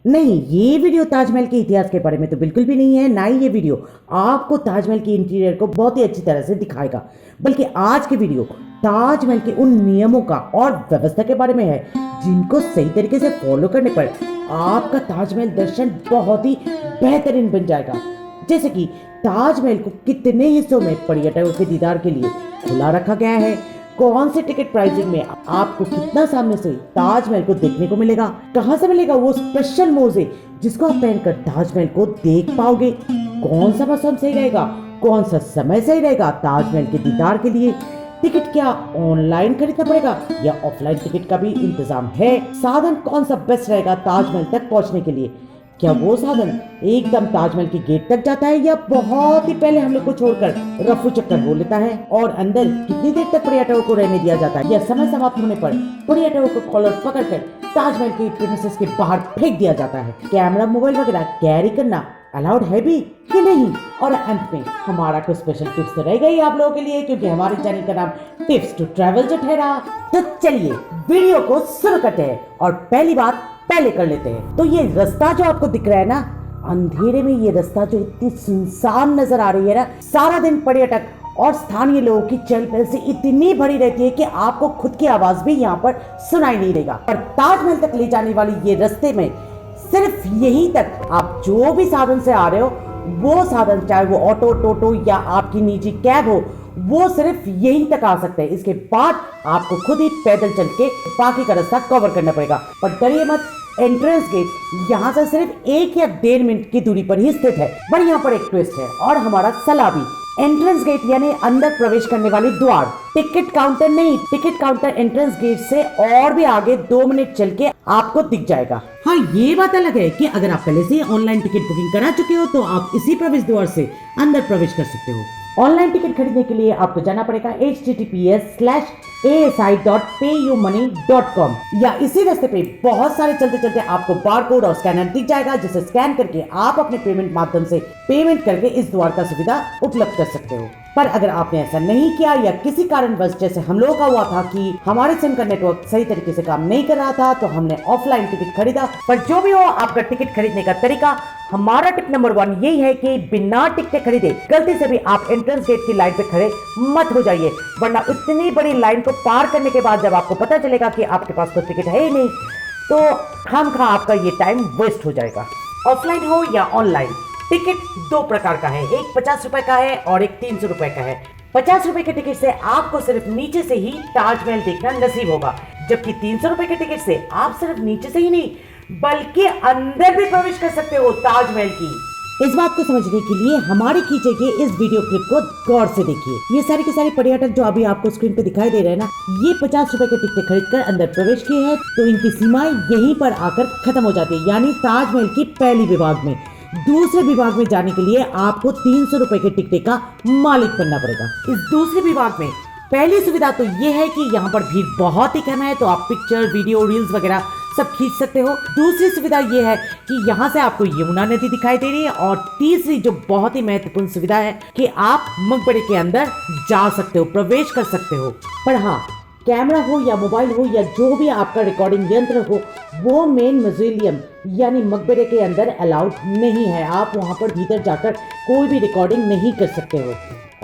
नहीं, ये वीडियो ताजमहल के इतिहास के बारे में तो बिल्कुल भी नहीं है, ना ही ये वीडियो आपको ताजमहल की इंटीरियर को बहुत ही अच्छी तरह से दिखाएगा। बल्कि आज की वीडियो ताजमहल के उन नियमों का और व्यवस्था के बारे में है जिनको सही तरीके से फॉलो करने पर आपका ताजमहल दर्शन बहुत ही बेहतरीन बन जाएगा। जैसे कि ताजमहल को कितने हिस्सों में पर्यटकों के दीदार के लिए खुला रखा गया है, कौन से टिकट प्राइसिंग में आपको कितना सामने से ताजमहल को देखने को मिलेगा, कहां से मिलेगा वो स्पेशल मोजे जिसको आप पहनकर ताजमहल को देख पाओगे, कौन सा मौसम सही रहेगा, कौन सा समय सही रहेगा ताजमहल के दीदार के लिए, टिकट क्या ऑनलाइन खरीदना पड़ेगा या ऑफलाइन टिकट का भी इंतजाम है, साधन कौन सा बेस्ट रहेगा ताजमहल तक पहुंचने के लिए, क्या वो साधन एकदम ताजमहल के गेट तक जाता है या बहुत ही पहले हम लोग को छोड़कर रफू चक्कर हो लेता है, और अंदर कितनी देर तक पर्यटकों को रहने दिया जाता है या समय समाप्त होने पर पर्यटकों को कॉलर पकड़कर ताजमहल के प्रीमिसेस के बाहर फेंक दिया जाता है, कैमरा मोबाइल वगैरह कैरी करना अलाउड है भी कि नहीं। और अंत में हमारा कुछ स्पेशल टिप्स तो रहेगा ही आप लोगों के लिए, क्योंकि हमारे चैनल का नाम टिप्स टू ट्रैवल जो ठहरा। तो चलिए वीडियो को शुरू करते हैं और पहली बात पहले कर लेते हैं। तो ये रास्ता जो आपको दिख रहा है ना, अंधेरे में ये रास्ता जो इतनी सुनसान नजर आ रही है ना, सारा दिन पर्यटक और स्थानीय लोगों की चहल पहल से इतनी भरी रहती है कि आपको खुद की आवाज भी यहाँ पर सुनाई नहीं देगा। और ताजमहल तक ले जाने वाली ये रास्ते में सिर्फ यहीं तक आप जो भी साधन से आ रहे हो, वो साधन चाहे वो ऑटो, टोटो या आपकी निजी कैब हो, वो सिर्फ यहीं तक आ सकते हैं। इसके बाद आपको खुद ही पैदल चल के बाकी का रास्ता कवर करना पड़ेगा। पर डरिए मत, एंट्रेंस गेट यहाँ से सिर्फ 1 या 1.5 मिनट की दूरी पर ही स्थित है। पर यहाँ पर एक ट्विस्ट है और हमारा सलामी एंट्रेंस गेट यानी अंदर प्रवेश करने वाली द्वार, टिकट काउंटर नहीं, टिकट काउंटर एंट्रेंस गेट से और भी आगे 2 मिनट चल के आपको दिख जाएगा। हाँ, ये बात अलग है कि अगर आप पहले से ऑनलाइन टिकट बुकिंग करा चुके हो तो आप इसी प्रवेश द्वार से अंदर प्रवेश कर सकते हो। ऑनलाइन टिकट खरीदने के लिए आपको जाना पड़ेगा https:/asi.payumoney.com या इसी रास्ते पे बहुत सारे चलते चलते आपको बारकोड और स्कैनर दिख जाएगा, जिसे स्कैन करके आप अपने पेमेंट माध्यम से पेमेंट करके इस द्वार का सुविधा उपलब्ध कर सकते हो। पर अगर आपने ऐसा नहीं किया या किसी कारणवश जैसे हम लोगों का हुआ था कि हमारे सिम का नेटवर्क सही तरीके से काम नहीं कर रहा था, तो हमने ऑफलाइन टिकट खरीदा। पर जो भी हो, आपका टिकट खरीदने का तरीका, हमारा टिप नंबर 1 यही है कि बिना टिकट खरीदे गलती से भी आप एंट्रेंस गेट की लाइन पे खड़े मत हो जाइए, वरना इतनी बड़ी लाइन को पार करने के बाद जब आपको पता चलेगा कि आपके पास कोई टिकट है ही नहीं, तो खामखा आपका ये टाइम वेस्ट हो जाएगा। ऑफलाइन हो या ऑनलाइन, टिकट 2 प्रकार का है, एक 50 रुपए का है और एक 300 रुपए का है। 50 रुपए के टिकट से आपको सिर्फ नीचे से ही ताजमहल देखना नसीब होगा, जबकि 300 रुपए के टिकट से आप सिर्फ नीचे से ही नहीं बल्कि अंदर भी प्रवेश कर सकते हो ताजमहल की। इस बात को समझने के लिए हमारी खींचे गए इस वीडियो क्लिप को गौर से देखिए। ये सारे के सारे पर्यटक जो अभी आपको स्क्रीन पे दिखाई दे रहे हैं ना, ये 50 रुपए के टिकट खरीदकर अंदर प्रवेश किए हैं, तो इनकी सीमाएं यहीं पर आकर खत्म हो जाती है। यानी ताजमहल की पहली विभाग में, दूसरे विभाग में जाने के लिए आपको 300 रुपए के टिकट का मालिक बनना पड़ेगा। इस दूसरे विभाग में पहली सुविधा तो ये है कि यहाँ पर भीड़ बहुत ही कम है, तो आप पिक्चर, वीडियो, रील्स वगैरह सब खींच सकते हो। दूसरी सुविधा ये है कि यहाँ से आपको यमुना नदी दिखाई दे रही है, और तीसरी जो बहुत ही महत्वपूर्ण सुविधा है कि आप मकबरे के अंदर जा सकते हो, प्रवेश कर सकते हो। पर हाँ, कैमरा हो या मोबाइल हो या जो भी आपका रिकॉर्डिंग यंत्र हो, वो मेन मौज़ोलियम यानी मकबरे के अंदर अलाउड नहीं है। आप वहाँ पर भीतर जाकर कोई भी रिकॉर्डिंग नहीं कर सकते हो।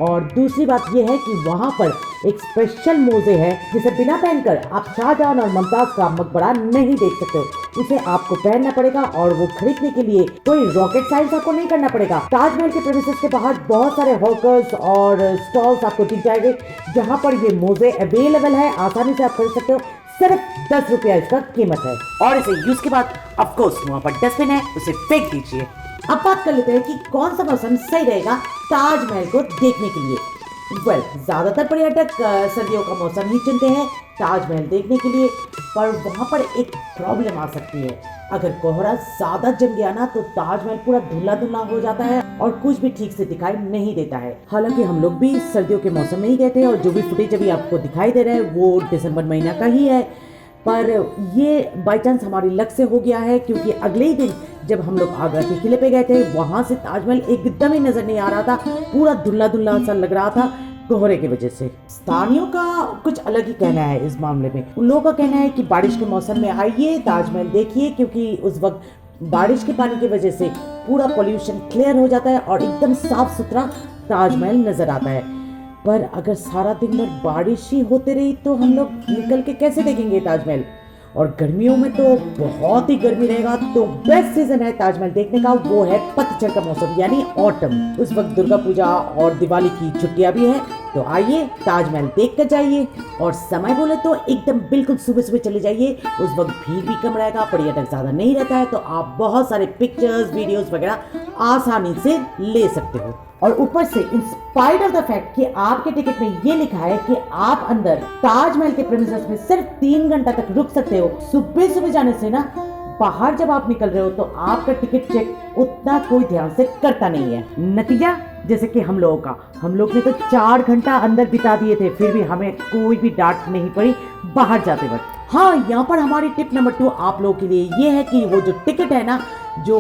और दूसरी बात यह है कि वहाँ पर एक स्पेशल मोजे है जिसे बिना पहनकर आप शाहजहां और मुमताज का मकबरा नहीं देख सकते। इसे आपको पहनना पड़ेगा और वो खरीदने के लिए कोई रॉकेट साइंस आपको नहीं करना पड़ेगा। ताजमहल के प्रीमिसेस के बाहर बहुत सारे हॉकर्स और स्टॉल्स आपको दिख जाएंगे जहाँ पर ये मोजे अवेलेबल है, आसानी से आप खरीद सकते हो। सिर्फ 10 रुपया इसका कीमत है, और इसे यूज के बाद ऑफकोर्स वहाँ पर डस्टबिन है, उसे फेंक दीजिए। अब बात कर लेते हैं कि कौन सा मौसम सही रहेगा ताजमहल को देखने के लिए। ज्यादातर पर्यटक सर्दियों का मौसम ही चुनते हैं ताजमहल देखने के लिए, पर वहाँ पर एक प्रॉब्लम आ सकती है। अगर कोहरा ज्यादा जम गया ना, तो ताजमहल पूरा धुंधला धुंधला हो जाता है और कुछ भी ठीक से दिखाई नहीं देता है। हालांकि हम लोग भी सर्दियों के मौसम में ही गए थे, और जो भी फुटेज अभी आपको दिखाई दे रहा है वो दिसंबर महीना का ही है। पर ये बाई चांस हमारी लक से हो गया है, क्योंकि अगले ही दिन जब हम लोग आगरा के किले पे गए थे, वहां से ताजमहल एकदम ही नजर नहीं आ रहा था, पूरा धुंधला धुंधला सा लग रहा था कोहरे की वजह से। स्थानियों का कुछ अलग ही कहना है इस मामले में। उन लोगों का कहना है कि बारिश के मौसम में आइए, ताजमहल देखिए, क्योंकि उस वक्त बारिश के पानी की वजह से पूरा पोल्यूशन क्लियर हो जाता है और एकदम साफ सुथरा ताजमहल नजर आता है। पर अगर सारा दिन भर बारिश ही होते रही तो हम लोग निकल के कैसे देखेंगे ताजमहल? और गर्मियों में तो बहुत ही गर्मी रहेगा, तो बेस्ट सीजन है ताजमहल देखने का वो है पतझड़ का मौसम यानी ऑटम। उस वक्त दुर्गा पूजा और दिवाली की छुट्टियां भी है, तो आइए ताजमहल देख कर जाइए। और समय बोले तो एकदम बिल्कुल सुबह सुबह चले जाइए, उस वक्त भीड़ भी कम रहेगा, पर्यटक ज्यादा नहीं रहता है, तो आप बहुत सारे पिक्चर्स वीडियोस वगैरह आसानी से ले सकते हो। और ऊपर से in spite of the fact कि आपके टिकट में ये लिखा है कि आप अंदर ताजमहल के प्रीमिसेस में सिर्फ 3 घंटा तक रुक सकते हो, सुबह सुबह जाने से ना बाहर जब आप निकल रहे हो तो आपका टिकट चेक उतना कोई ध्यान से करता नहीं है। नतीजा जैसे कि हम लोग ने तो 4 घंटा अंदर बिता दिए थे, फिर भी हमें कोई भी डांट नहीं पड़ी बाहर जाते वक्त। हाँ, यहाँ पर हमारी टिप नंबर 2 आप लोगों के लिए ये है कि वो जो टिकट है ना, जो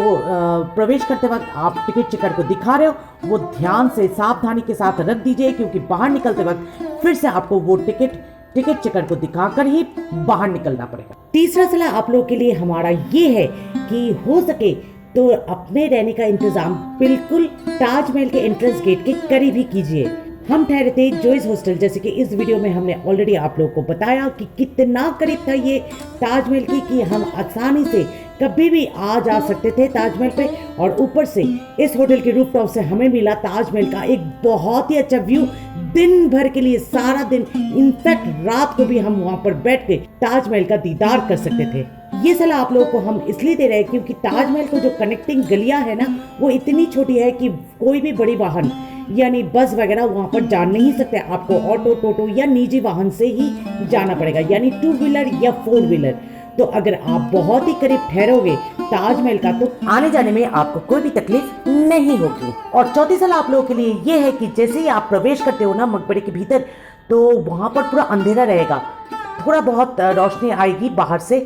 प्रवेश करते वक्त आप टिकट चेकर को दिखा रहे हो, वो ध्यान से सावधानी के साथ रख दीजिए, क्योंकि बाहर निकलते वक्त फिर से आपको वो टिकट चेकर को दिखाकर ही बाहर निकलना पड़ेगा। तीसरा सलाह आप लोगों के लिए हमारा ये है कि हो सके तो अपने रहने का इंतजाम बिल्कुल ताजमहल के एंट्रेंस गेट के करीब ही कीजिए। हम ठहरे थे जॉयस हॉस्टल, जैसे कि इस वीडियो में हमने ऑलरेडी आप लोगों को बताया कि कितना करीब था ये ताजमहल की, कि हम आसानी से कभी भी आ जा सकते थे ताजमहल पे। और ऊपर से इस होटल के रूफटॉप से हमें मिला ताजमहल का एक बहुत ही अच्छा व्यू दिन भर के लिए, सारा दिन, इनफैक्ट रात को भी हम वहाँ पर बैठ के ताजमहल का दीदार कर सकते थे। ये सलाह आप लोगों को हम इसलिए दे रहे हैं क्योंकि ताजमहल को जो कनेक्टिंग गलियां है ना, वो इतनी छोटी है कि कोई भी बड़ी वाहन यानी बस वगैरह वहाँ पर जा नहीं सकते। आपको ऑटो, टोटो या निजी वाहन से ही जाना पड़ेगा, यानी 2 व्हीलर या 4 व्हीलर। तो अगर आप बहुत ही करीब ठहरोगे ताजमहल का तो आने जाने में आपको कोई भी तकलीफ नहीं होगी। और चौथी सलाह आप लोगों के लिए ये है कि जैसे ही आप प्रवेश करते हो ना मकबरे के भीतर, तो वहाँ पर पूरा अंधेरा रहेगा, थोड़ा बहुत रोशनी आएगी बाहर से,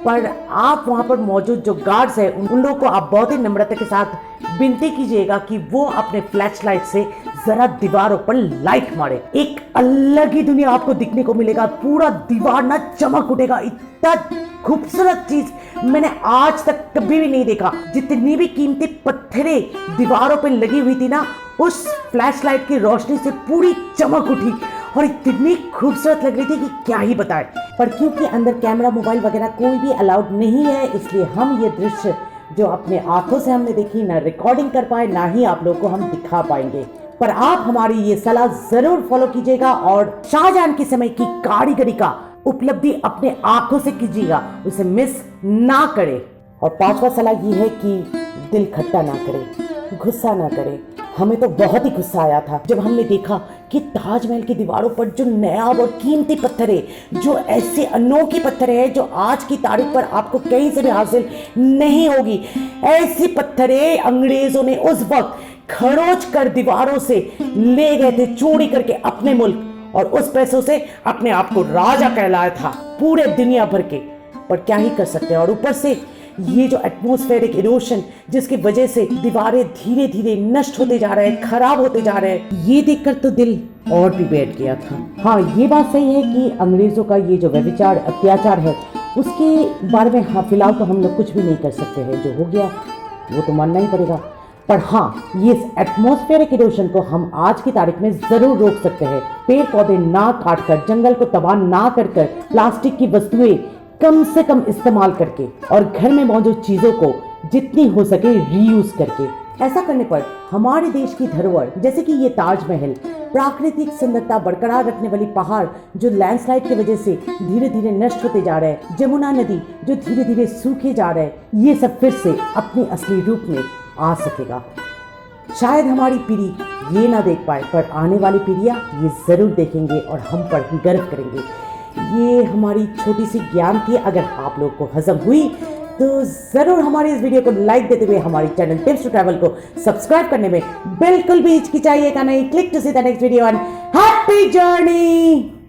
पर आप वहाँ पर मौजूद जो गार्ड्स हैं उन लोगों को आप बहुत ही नम्रता के साथ विनती कीजिएगा कि वो अपने फ्लैश लाइट से जरा दीवारों पर लाइट मारे। एक अलग ही दुनिया आपको दिखने को मिलेगा, पूरा दीवार ना चमक उठेगा। इतना खूबसूरत चीज मैंने आज तक कभी भी नहीं देखा। जितनी भी कीमती पत्थरें दीवारों पर लगी हुई थी ना, उस फ्लैश लाइट की रोशनी से पूरी चमक उठी और इतनी खूबसूरत लग रही थी कि क्या ही बताएं। पर क्योंकि अंदर कैमरा, मोबाइल वगैरह कोई भी अलाउड नहीं है, इसलिए हम ये दृश्य जो अपने आंखों से हमने देखी ना रिकॉर्डिंग कर पाए, ना ही आप लोगों को हम दिखा पाएंगे। पर आप हमारी ये सलाह जरूर फॉलो कीजिएगा और शाहजहां के समय की कारीगरी का उपलब्धि अपने आंखों से कीजिएगा, उसे मिस ना करे। और 5वां सलाह ये है कि दिल खट्टा ना करे, गुस्सा ना करे। हमें तो बहुत ही गुस्सा आया था जब हमने देखा कि ताजमहल की दीवारों पर जो नायाब और कीमती पत्थर है, जो ऐसे अनोखी पत्थर है जो आज की तारीख पर आपको कहीं से भी हासिल नहीं होगी, ऐसी पत्थरें अंग्रेजों ने उस वक्त खरोच कर दीवारों से ले गए थे चोरी करके अपने मुल्क, और उस पैसों से अपने आप को राजा कहलाया था पूरे दुनिया भर के। पर क्या ही कर सकते हैं। और ऊपर से ये जो एटमॉस्फेरिक इरोशन जिसकी वजह से दीवारें धीरे धीरे नष्ट होते जा रहे हैं, खराब होते जा रहे हैं, ये देखकर तो दिल और भी बैठ गया था। हाँ, ये बात सही है कि अंग्रेजों का ये जो व्यभिचार, अत्याचार है, उसके बारे में हाँ फिलहाल तो हम लोग कुछ भी नहीं कर सकते हैं। जो हो गया वो तो मानना ही पड़ेगा। पर हाँ, ये एटमॉस्फेरिक इरोशन को हम आज की तारीख में जरूर रोक सकते हैं। पेड़ पौधे ना काट कर, जंगल को तबाह ना कर, प्लास्टिक की वस्तुएं कम से कम इस्तेमाल करके और घर में मौजूद चीजों को जितनी हो सके रीयूज करके। ऐसा करने पर हमारे देश की धरोहर जैसे कि ये ताजमहल, प्राकृतिक सुंदरता बरकरार रखने वाली पहाड़ जो लैंडस्लाइड की वजह से धीरे धीरे नष्ट होते जा रहे हैं, जमुना नदी जो धीरे धीरे सूखे जा रहे हैं, ये सब फिर से अपनी असली रूप में आ सकेगा। शायद हमारी पीढ़ी ये ना देख पाए, पर आने वाली पीढ़ियां ये जरूर देखेंगे और हम पर गर्व करेंगे। ये हमारी छोटी सी ज्ञान थी। अगर आप लोग को हजम हुई तो जरूर हमारे इस वीडियो को लाइक देते हुए हमारी चैनल टिप्स टू ट्रैवल को सब्सक्राइब करने में बिल्कुल भी हिचकिचाइएगा नहीं। Click to see the next video and happy journey.